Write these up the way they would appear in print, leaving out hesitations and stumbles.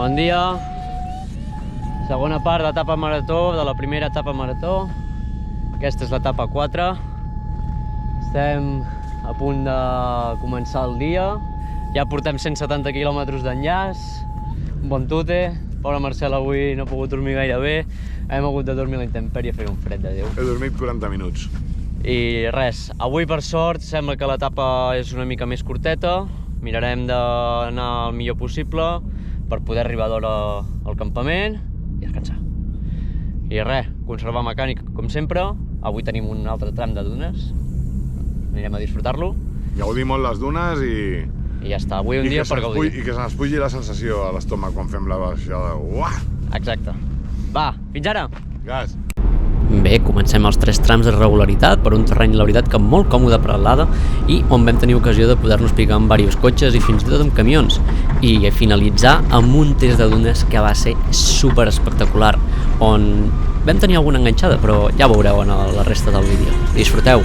Bon dia. Segona part d'etapa marató, de la primera etapa marató. Aquesta és l'etapa 4. Estem a punt de començar el dia. Ja portem 170 quilòmetres d'enllaç. Un bon tute. Pobre Marcel avui no ha pogut dormir gaire bé. Hem hagut de dormir a la intempèrie, feia un fred de Déu. He dormit 40 minuts. I res, avui per sort sembla que l'etapa és una mica més curteta. Mirarem d'anar el millor possible per poder arribar d'hora al campament i descansar. I res, conservar mecànica com sempre. Avui tenim un altre tram de dunes. Anirem a disfrutar-lo. Gaudir molt les dunes i ja està, avui un dia per gaudir. I que se'ns pugi la sensació a l'estómac quan fem la baixada. Uah! Exacte. Va, fins ara! Gas! Bé, comencem els 3 trams de regularitat per un terreny, la veritat, que molt còmode per l'Ada i on vam tenir ocasió de poder-nos picar amb diversos cotxes i fins i tot amb camions i finalitzar amb un test de dunes que va ser super espectacular, on vam tenir alguna enganxada, però ja veureu en la resta del vídeo. Disfruteu!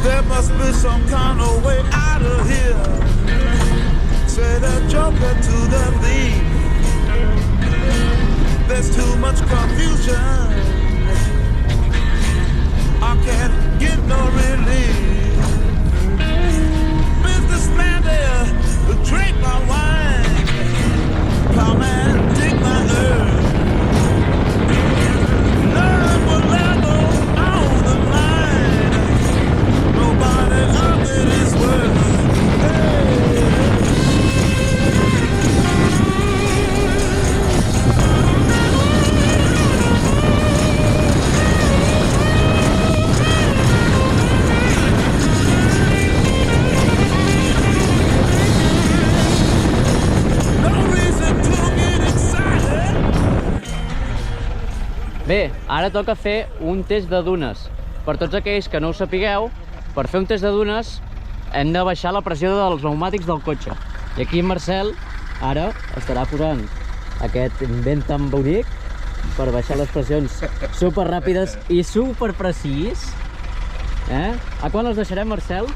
There must be some kind of way out of here. Say the joker to the thief. There's too much confusion. I can't get no relief. Businessman there, drink my wine. Plowman, dig my earth. None will ever own the line. Nobody of it is worth. Bé, ara toca fer un test de dunes. Per tots aquells que no ho sapigueu, per fer un test de dunes hem de baixar la pressió dels pneumàtics del cotxe. I aquí en Marcel ara estarà posant aquest invent tan bonic per baixar les pressions super ràpides i super precís. A quan els deixarem, Marcel?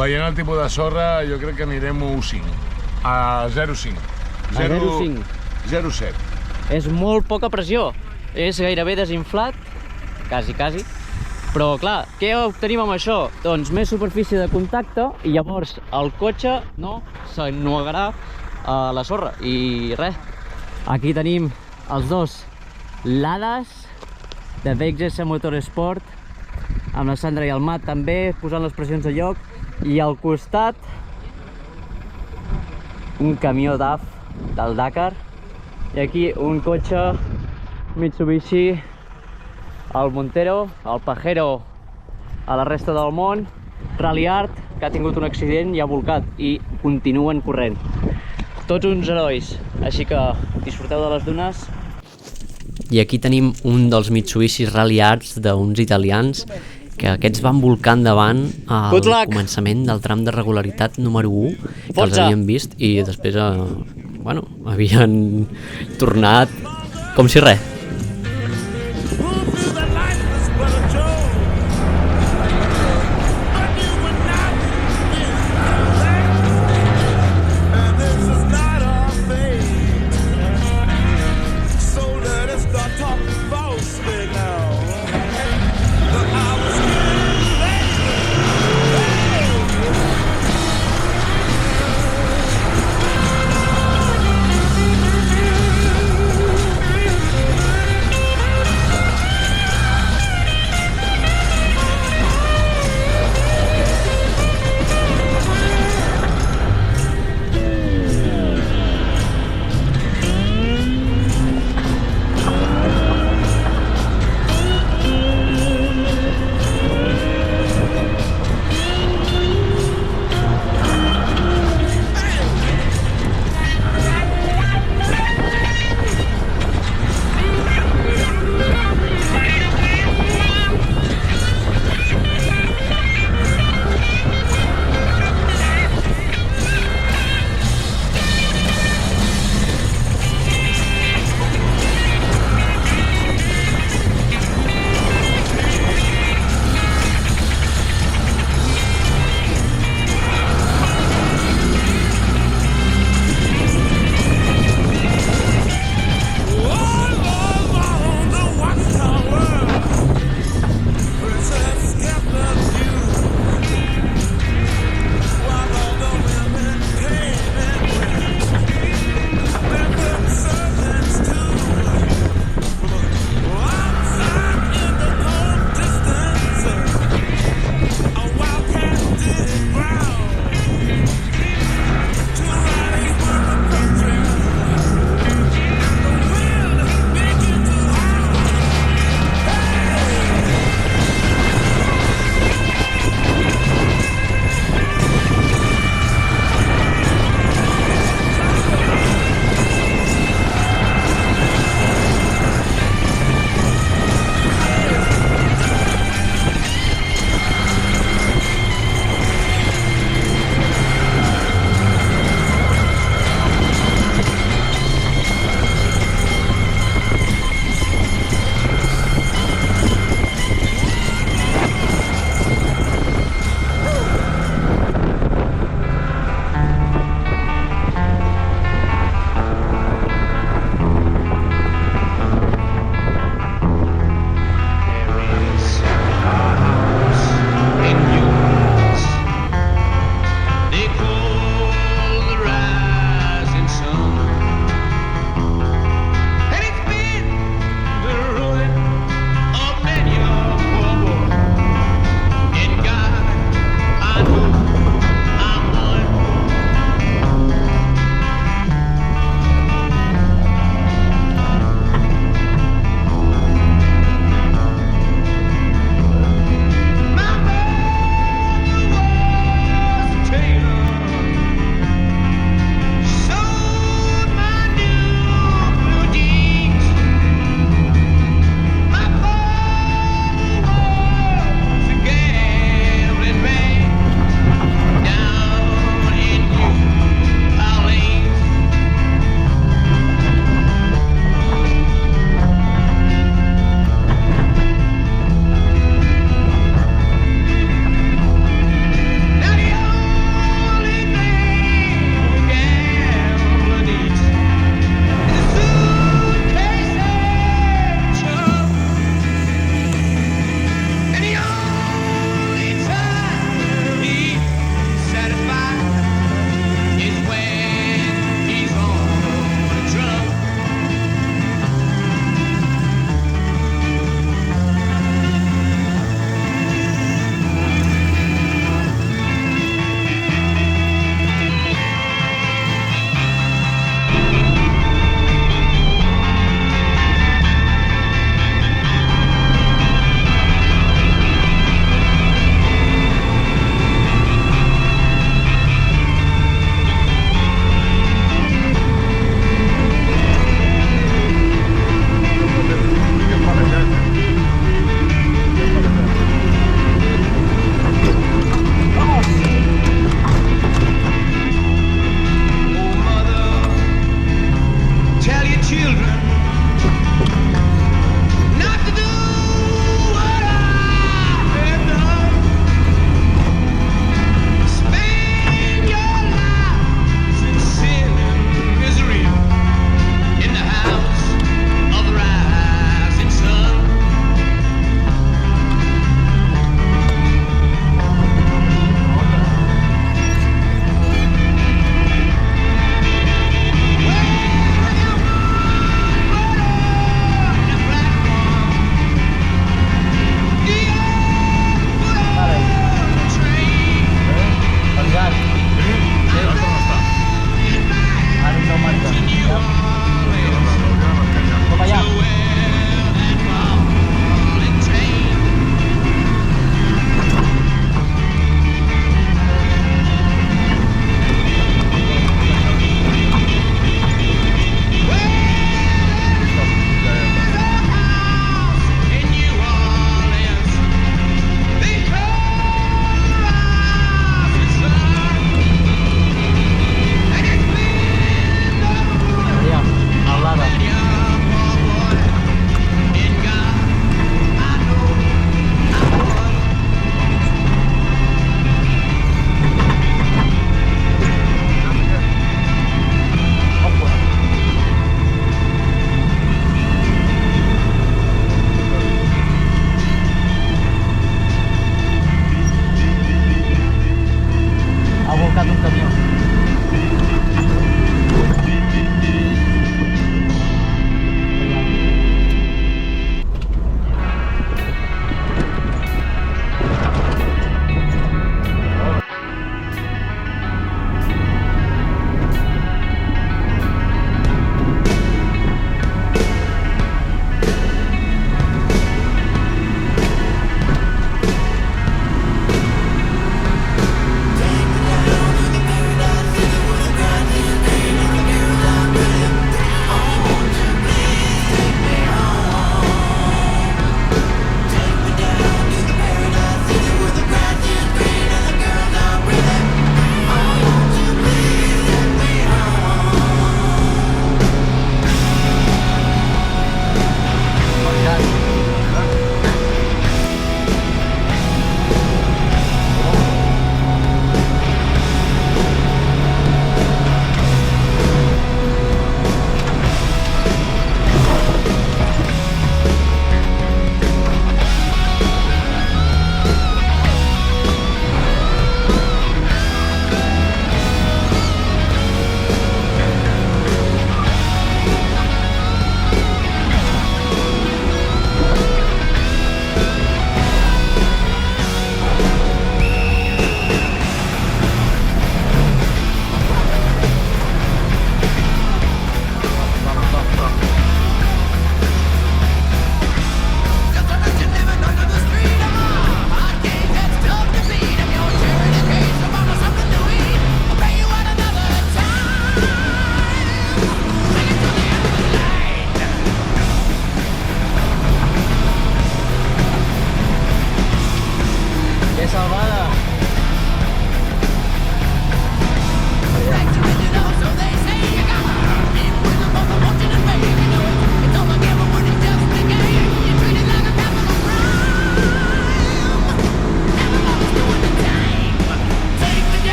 Veient el tipus de sorra, jo crec que anirem a 1.5. A 0.5. A 0.5. 0.7. És molt poca pressió. És gairebé desinflat, quasi, però clar, què obtenim amb això? Doncs més superfície de contacte i llavors el cotxe no s'ennuegarà a la sorra. I res, aquí tenim els dos Ladas de VXS Motorsport amb la Sandra i el Mat també posant les pressions a lloc, i al costat un camió DAF del Dakar i aquí un cotxe Mitsubishi, el Montero, el Pajero a la resta del món, Rally Art, que ha tingut un accident i ha volcat i continuen corrent. Tots uns herois, així que disfruteu de les dunes. I aquí tenim un dels Mitsubishi Rally Arts d'uns italians que aquests van volcar endavant al començament del tram de regularitat número 1 que els havien vist i després havien tornat com si res.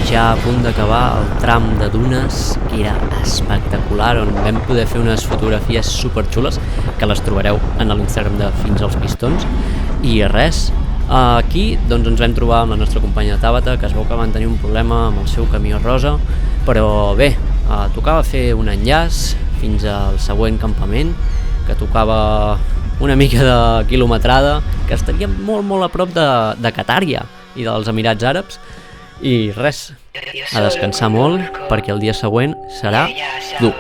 ja a punt d'acabar el tram de dunes, que era espectacular, on vam poder fer unes fotografies superxules, que les trobareu en l'Instagram de Fins als Pistons. I res, aquí doncs, ens vam trobar amb la nostra companya Tàbata, que es veu que van tenir un problema amb el seu camió rosa, però bé, tocava fer un enllaç fins al següent campament, que tocava una mica de quilometrada, que estaria molt a prop de Qatària i dels Emirats Àrabs, i res, a descansar molt, perquè el dia següent serà dur.